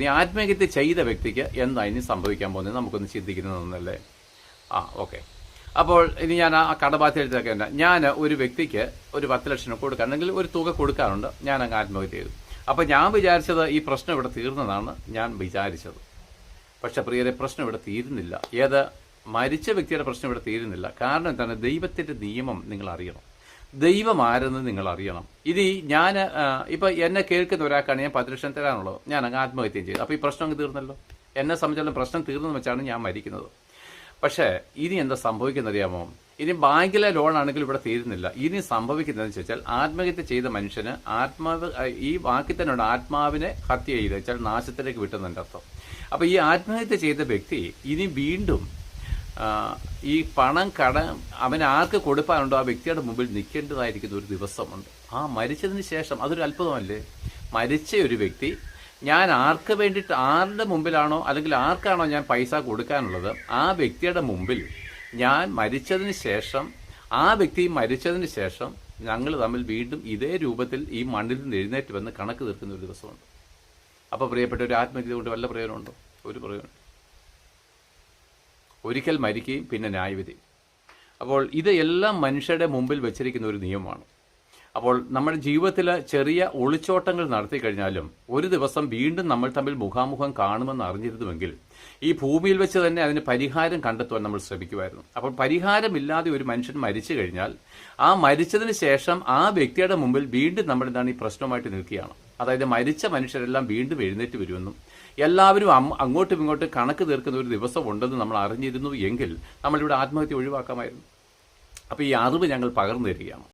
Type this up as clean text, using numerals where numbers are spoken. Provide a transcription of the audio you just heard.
ഇനി ആത്മഹത്യ ചെയ്ത വ്യക്തിക്ക് എന്താ ഇനി സംഭവിക്കാൻ പോകുന്നത് നമുക്കൊന്ന് ചിന്തിക്കുന്നതെന്നല്ലേ? ഓക്കെ. അപ്പോൾ ഇനി ഞാൻ ആ കടബാധ്യതയൊക്കെ തന്നെ ഞാൻ ഒരു വ്യക്തിക്ക് ഒരു 10 ലക്ഷം കൊടുക്കുക, അല്ലെങ്കിൽ ഒരു തുക കൊടുക്കാറുണ്ട്, ഞാൻ അങ്ങ് ആത്മഹത്യ ചെയ്തു. അപ്പോൾ ഞാൻ വിചാരിച്ചത് ഈ പ്രശ്നം ഇവിടെ തീർന്നതാണ് ഞാൻ വിചാരിച്ചത്. പക്ഷെ പ്രിയരെ, പ്രശ്നം ഇവിടെ തീരുന്നില്ല. മരിച്ച വ്യക്തിയുടെ പ്രശ്നം ഇവിടെ തീരുന്നില്ല. കാരണം എന്താണ്? ദൈവത്തിൻ്റെ നിയമം നിങ്ങൾ അറിയണം. ദൈവം ആരെന്ന് നിങ്ങൾ അറിയണം. ഇനി ഞാൻ ഇപ്പം എന്നെ കേൾക്കുന്ന ഒരാൾക്കാണ് ഞാൻ 10 ലക്ഷം തരാനുള്ളത്, ഞാൻ അങ്ങ് ആത്മഹത്യ ചെയ്തു. അപ്പോൾ ഈ പ്രശ്നം അങ്ങ് തീർന്നല്ലോ. എന്നെ സംബന്ധിച്ചിടത്തോളം പ്രശ്നം തീർന്നെന്ന് വെച്ചാണ് ഞാൻ മരിക്കുന്നത്. പക്ഷേ ഇനി എന്താ സംഭവിക്കുന്നത് അറിയാമോ? ഇനി ബാങ്കിലെ ലോൺ ആണെങ്കിൽ ഇവിടെ തീരുന്നില്ല. ഇനി സംഭവിക്കുന്നതെന്ന് വെച്ചാൽ ആത്മഹത്യ ചെയ്ത മനുഷ്യന് ഈ വാക്കിൽ തന്നെയുണ്ട്, ആത്മാവിനെ ഹത്യ ചെയ്ത് വെച്ചാൽ നാശത്തിലേക്ക് വിട്ടുന്നതിൻ്റെ അർത്ഥം. അപ്പോൾ ഈ ആത്മഹത്യ ചെയ്ത വ്യക്തി ഇനി വീണ്ടും ഈ പണം അവൻ ആർക്ക് കൊടുക്കാനുണ്ടോ ആ വ്യക്തിയുടെ മുമ്പിൽ നിൽക്കേണ്ടതായിരിക്കുന്ന ഒരു ദിവസമുണ്ട്. മരിച്ചതിന് ശേഷം അതൊരു അത്ഭുതമല്ലേ? മരിച്ച ഒരു വ്യക്തി, ഞാൻ ആർക്ക് വേണ്ടിയിട്ട്, ആരുടെ മുമ്പിലാണോ അല്ലെങ്കിൽ ആർക്കാണോ ഞാൻ പൈസ കൊടുക്കാനുള്ളത്, ആ വ്യക്തിയുടെ മുമ്പിൽ ഞാൻ മരിച്ചതിന് ശേഷം, ആ വ്യക്തി മരിച്ചതിന് ശേഷം ഞങ്ങൾ തമ്മിൽ വീണ്ടും ഇതേ രൂപത്തിൽ ഈ മണ്ണിൽ നിന്ന് എഴുന്നേറ്റ് വന്ന് കണക്ക് തീർക്കുന്ന ഒരു ദിവസമുണ്ട്. അപ്പോൾ പ്രിയപ്പെട്ട, ഒരു ആത്മഹത്യ കൊണ്ട് വല്ല പ്രയോജനമുണ്ടോ? ഒരു പ്രയോജനം. ഒരിക്കൽ മരിക്കുകയും പിന്നെ ന്യായവിധി. അപ്പോൾ ഇത് എല്ലാം മനുഷ്യരുടെ മുമ്പിൽ വെച്ചിരിക്കുന്ന ഒരു നിയമമാണ്. അപ്പോൾ നമ്മുടെ ജീവിതത്തിൽ ചെറിയ ഒളിച്ചോട്ടങ്ങൾ നടത്തി കഴിഞ്ഞാലും ഒരു ദിവസം വീണ്ടും നമ്മൾ തമ്മിൽ മുഖാമുഖം കാണുമെന്ന് അറിഞ്ഞിരുന്നുവെങ്കിൽ ഈ ഭൂമിയിൽ വെച്ച് തന്നെ അതിന് പരിഹാരം കണ്ടെത്തുവാൻ നമ്മൾ ശ്രമിക്കുമായിരുന്നു. അപ്പോൾ പരിഹാരമില്ലാതെ ഒരു മനുഷ്യൻ മരിച്ചു കഴിഞ്ഞാൽ ആ മരിച്ചതിന് ശേഷം ആ വ്യക്തിയുടെ മുമ്പിൽ വീണ്ടും നമ്മൾ ഈ പ്രശ്നവുമായിട്ട് നിൽക്കുകയാണ്. അതായത് മരിച്ച മനുഷ്യരെല്ലാം വീണ്ടും എഴുന്നേറ്റ് വരുമെന്നും എല്ലാവരും അങ്ങോട്ടും ഇങ്ങോട്ടും കണക്ക് തീർക്കുന്ന ഒരു ദിവസം ഉണ്ടെന്ന് നമ്മൾ അറിഞ്ഞിരുന്നു എങ്കിൽ നമ്മളിവിടെ ആത്മഹത്യ ഒഴിവാക്കാമായിരുന്നു. അപ്പോൾ ഈ അറിവ് ഞങ്ങൾ പകർന്നു തരികയാണ്.